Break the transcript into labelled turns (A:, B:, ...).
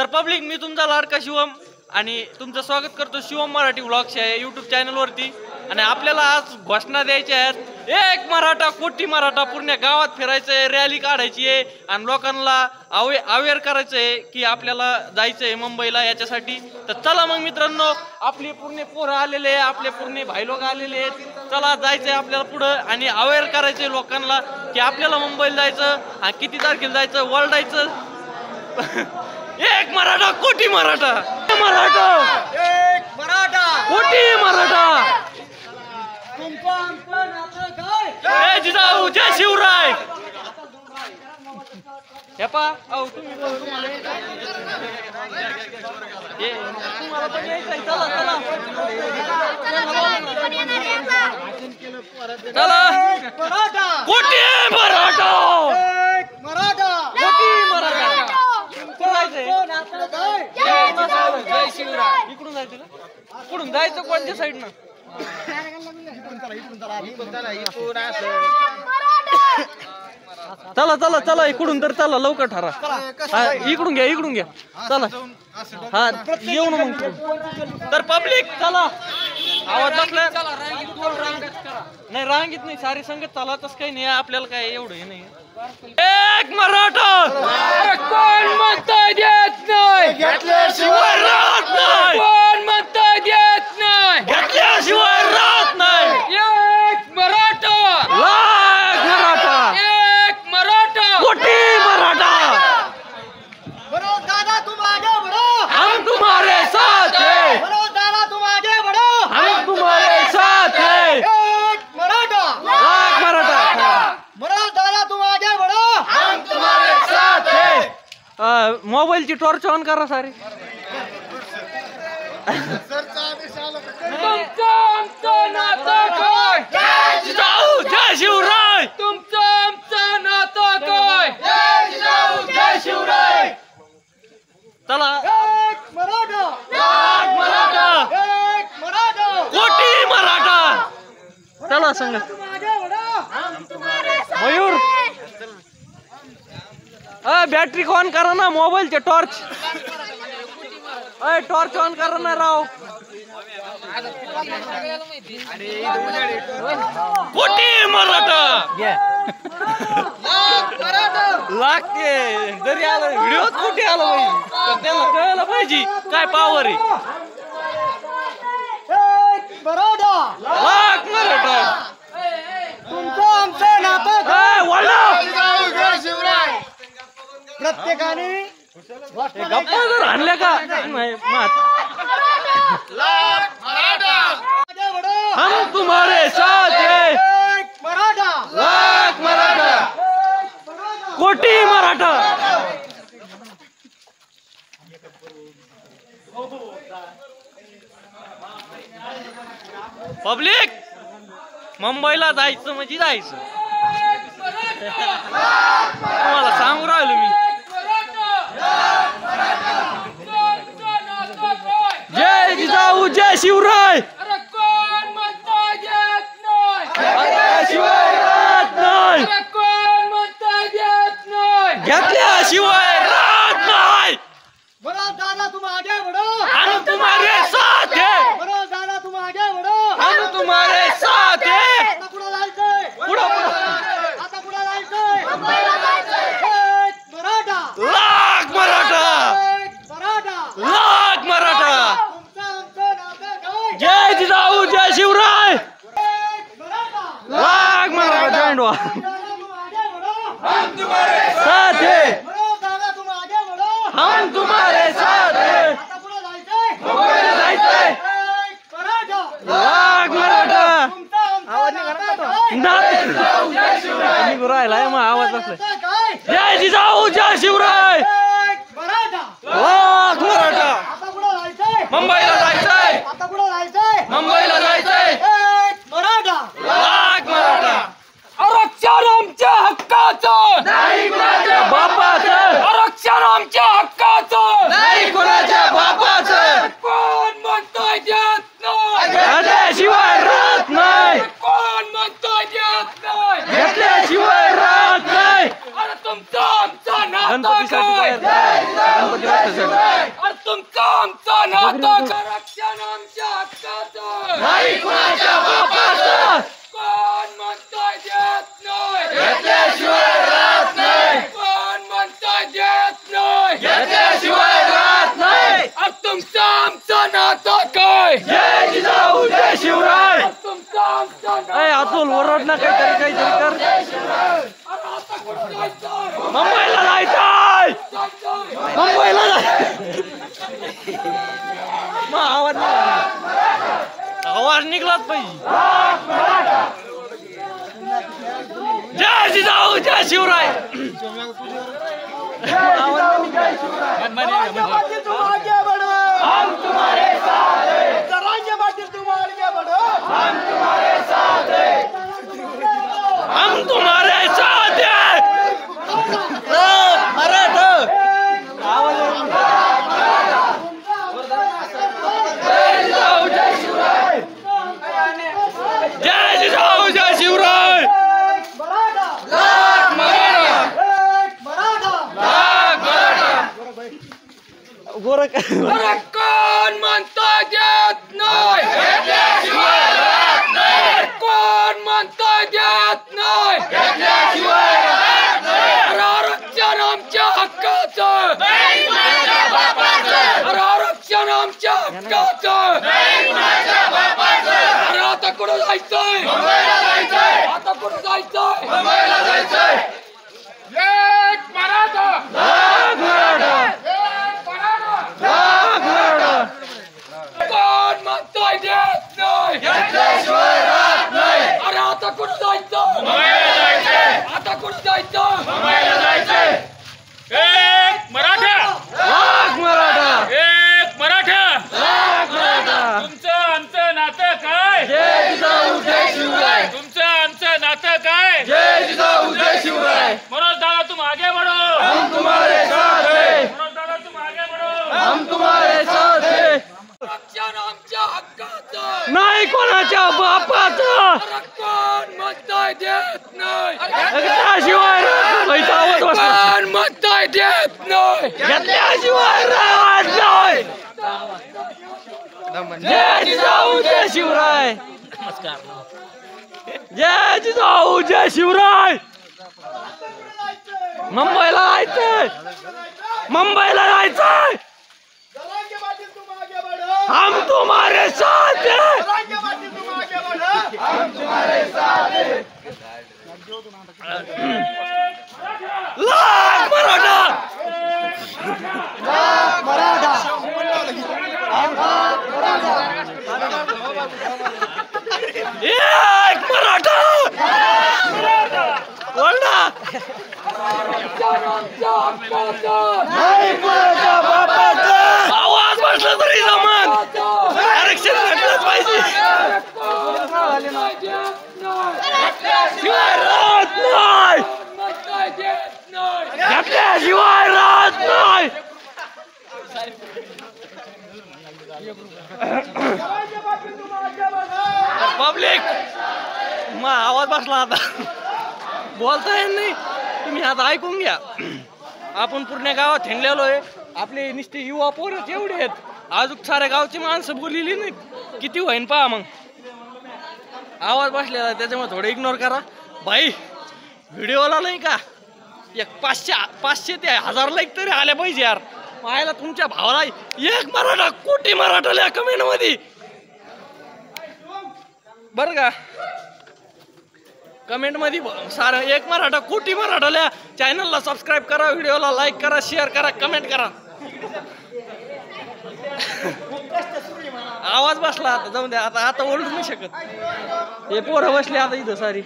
A: तर पब्लिक मी तुमचा लाडका शिवम आणि तुमचं स्वागत करतो शिवम मराठी व्लॉग्स या यूट्यूब चॅनलवरती। आणि आपल्याला आज घोषणा द्यायची आहेत, एक मराठा कोटी मराठा पूर्ण गावात फिरायचंय, रॅली काढायची आहे आणि लोकांना अवेअर करायचंय की आपल्याला जायचंय मुंबईला याच्यासाठी। तर चला मग मित्रांनो, आपले पूर्ण पोरं आलेले, आपले पूर्ण भाई लोक आलेले आहेत, चला जायचंय आपल्याला पुढं आणि अवेअर करायचंय लोकांना की आपल्याला मुंबईला जायचं आणि किती तारखेला जायचं, वरडायचं। एक मराठा कोटी मराठा, मराठा
B: एक मराठा
A: कोटी मराठा।
B: तुमचं आमचं नातं काय?
A: जय जिजाऊ जय शिवराय। हे पा अहो तुम्ही तुम्हाला पण यायचंय, चला चला चला।
B: मराठा
A: कोटी मराठा,
B: एक मराठा
A: कोटी मराठा।
B: नातं काय?
A: जय शिवराय। इकडून जायचं का? इकडून जायचं कोणत्या साईडनं? चला चला चला, इकडून तर चला, लवकर ठरा। इकडून घ्या, इकडून घ्या, चला। हा येऊ ना मग। तर पब्लिक चला, आवाज बसला नाही, रांगीत नाही, सारी संगत चला, तसं काही नाही, आपल्याला काय एवढं हे नाही। एक मराठा
C: कोण म्हणता देत नाही,
A: घेतल्याशिवाय राहत नाही,
C: कोण म्हणता देत नाही,
A: घेतल्याशिवाय राहत नाही।
C: एक मराठा,
A: लाख मराठा,
C: एक मराठा,
A: कोटी मराठा।
B: बरो दादा तुम आगे बढ़ो,
A: हम तुम्हारे साथ हैं,
B: बरो दादा तुम आगे बढ़ो,
A: हम तुम्हारे साथ हैं।
B: एक मराठा,
A: लाख मराठा,
B: बरो दादा तुम आगे बढ़ो, हम तुम्हारे
A: साथ हैं। मोबाईलची टॉर्च ऑन करा सारी।
C: तुमचं आमचं नातं काय?
A: जय जिजाऊ जय शिवराय,
C: तुमचं आमचं नातं काय?
A: जय जिजाऊ जय शिवराय। चला,
B: एक मराठा,
A: लाख मराठा,
B: एक मराठा,
A: कोटी मराठा। चला संग
B: तुम आगे बढ़ो, हम तुम्हारे साथ
A: मयूर, बॅटरी ऑन करा ना मोबाईलचे, टॉर्च टॉर्च ऑन करा ना राव। कोटी मराठा लागते, जरी आलं व्हिडिओ कुठे आलं पाहिजे तर त्यांना कळलं पाहिजे काय पावर आहे।
B: एक मराठा,
A: लाख मराठा,
B: तुमचं आमचं नातं काय? प्रत्येकाने
A: गप्पा जर आणल्या का नाही मात।
B: आगे बढ़ो,
A: हम तुम्हारे साथ हैं,
B: एक मराठा,
A: लाख मराठा, कोटी मराठा। पब्लिक मुंबईला जायचं म्हणजे जायचं, तुम्हाला सांगू राहिलो मी। जय जिजाऊ जय शिवराय,
C: अरे कोण म्हणता देत नाही,
A: घेतल्याशिवाय राहत नाही,
C: अरे कोण म्हणता देत नाही,
A: घेतल्याशिवाय राहत नाही।
B: बरो दादा तुम आगे बढ़ो,
A: हम तुम्हारे साथ हैं,
B: बरो दादा तुम आगे बढ़ो,
A: हम तुम्हारे साथ हैं।
B: आता कुठं जायचंय?
A: पुढं पुढं,
B: आता कुठं जायचंय? मुंबईला जायचंय। एक मराठा,
A: लाख मराठा,
B: एक मराठा,
A: लाख मराठा।
B: तुमचं आमचं नातं काय?
A: जय जिजाऊ जय शिवराय,
B: एक मराठा,
A: लाख मराठा। जॉईंट व्हा,
B: दादा तुम आगे बढ़ो,
A: साथ है,
B: बरो दादा तुम आगे बढ़ो,
A: हम तुम्हारे साथ हैं।
B: आता कुठं जायचंय?
A: मुंबईला जायचंय,
B: एक मराठा,
A: लाख मराठा।
B: तुमचं आमचं नातं काय?
A: निघू राहिलाय मग आवाज बसलाय।
B: नातं काय?
A: जय जिजाऊ जय शिवराय,
B: एक मराठा,
A: लाख मराठा।
B: आता कुठं जायचंय?
A: मुंबईला जायचंय,
B: आता कुठं जायचंय?
A: मुंबईला जायचंय,
B: एक मराठा,
A: लाख मराठा।
C: आरक्षण आमच्या हक्काचं
A: नाही कुणाच्या बापाचं,
C: आरक्षण आमच्या हक्काचं
A: नाही कुणाच्या बापाचं,
C: कोण म्हणता देत नाही,
A: घेतल्याशिवाय राहत नाही,
C: कोण म्हणता देत नाही,
A: घेतल्याशिवाय राहत नाही।
C: अरे तुमचं आमचं नातं
A: गणपतीसाठी
C: काय?
A: बाहेर
C: कोण होतं आरक्षण आमच्या हक्काचं
A: नाही कुणाच्या बापाचं
C: कोण म्हणतोय देत नाही
A: घेतल्याशिवाय राहत नाही
C: कोण म्हणतोय देत नाही
A: घेतल्याशिवाय राहत नाही
C: तुमचं आमचं नातं काय
A: जय जिजाऊ जय शिवराय
C: तुमचं आमचं
A: ए अतुल ओरड ना काहीतरी कर
C: आता कुठं जायचं
A: मुंबईला जायचंय मुंबईला मग आवाज निघलाच पाहिजे जय जिजाऊ जय शिवराय
B: राज्य बाटी तुम आगे बढ़ो हम तुम्हारे साथ हैं राज्य बाटी तुम आगे बढ़ो हम तुम्हारे साथ हैं
A: हम तुम्हारे साथ हैं मराठा जय जिजाऊ जय शिवराय जय जिजाऊ जय शिवराय
B: मराठा मराठा
A: लाख मराठा गोरख
C: अरे कोण म्हणतोय देत नाही
A: घेतल्याशिवाय राहत नाही
C: कोण म्हणतोय देत नाही
A: घेतल्याशिवाय राहत नाही
C: अरे आरक्षण आमच्या हक्काचं
A: नाही कुणाच्या बापाचं
C: अरे आरक्षण आमच्या हक्काचं
A: नाही कुणाच्या बापाचं
C: अरे आता कुठं जायचंय
A: मुंबईला जायचंय
C: आता कुठं जायचंय
A: मुंबईला जायचंय
C: एक मराठा
A: लाख मराठा
C: एक मराठा
A: लाख मराठा
C: कोण म्हणतोय देत नाही
A: घेतल्याशिवाय राहत नाही
C: अरे आता कुठं जायचं
A: मुंबईला जायचंय
C: आता कुठं जायचं
A: मुंबईला जायचंय
C: एक मराठा
A: लाख मराठा
C: एक मराठा
A: लाख मराठा
C: तुमचं आमचं नातं काय
A: जय जिजाऊ जय शिवराय
C: तुमचं आमचं नातं काय
A: जय जिजाऊ जय शिवराय
C: मनोज दादा तुम आगे बढ़ो
A: हम तुम्हारे साथ हैं
C: मनोज दादा तुम आगे बढ़ो
A: हम तुम्हारे साथ हैं
C: आरक्षण आमच्या हक्काचं
A: नाही कोणाच्या बापाचं
C: अरे कोण म्हणतोय देत नाही
A: घेतल्याशिवाय राहत नाही आवाज बसला
C: कोण म्हणतोय देत नाही
A: घेतल्याशिवाय राहत नाही जय जिजाऊ जय शिवराय जय जिजाऊ जय शिवराय मुंबईला जायचंय मुंबईला जायचंय
B: राज्य बाटी तुम आगे बढ़ो
A: हम तुम्हारे साथ हैं
B: राज्य बाटी तुम आगे बढ़ो हम तुम्हारे साथ हैं
A: लाख मराठा
B: मराठा
A: एक मराठा बोल ना
C: आरक्षण आमच्या हक्काचं
A: नाही कोणाच्या बापाचं आवाज बसला तरी जमान आरक्षण भेटलंच पाहिजे शिवाय राहत नाही घेतल्याशिवाय राहत नाही
B: राज्य बाटी तुम आगे बढ़ो
A: पब्लिक मग आवाज बसला आता बोलता येत नाही तुम्ही आता ऐकून घ्या आपण पूर्ण गावात हिंडलेलो आहे आपले नुसते युवा पोरच एवढे आहेत अजून साऱ्या गावची माणसं बोललेली नाहीत किती होईन पहा मग आवाज बसलेला आहे, त्याच्यामुळे थोडं इग्नोर करा भाई व्हिडिओला नाही का एक 500 ते 1000 लाईक तरी आले पाहिजे यार पाहायला तुमच्या भावाला एक मराठा कोटी मराठाला कमेंट मध्ये बरं का कमेंट मध्ये सारं एक मराठा कोटी मराठाला चॅनलला सबस्क्राईब करा व्हिडिओला लाईक करा शेअर करा कमेंट करा आवाज बसला आता जाऊन द्या आता ओरडू नाही शकत हे पोरं बसले आता इथं सारी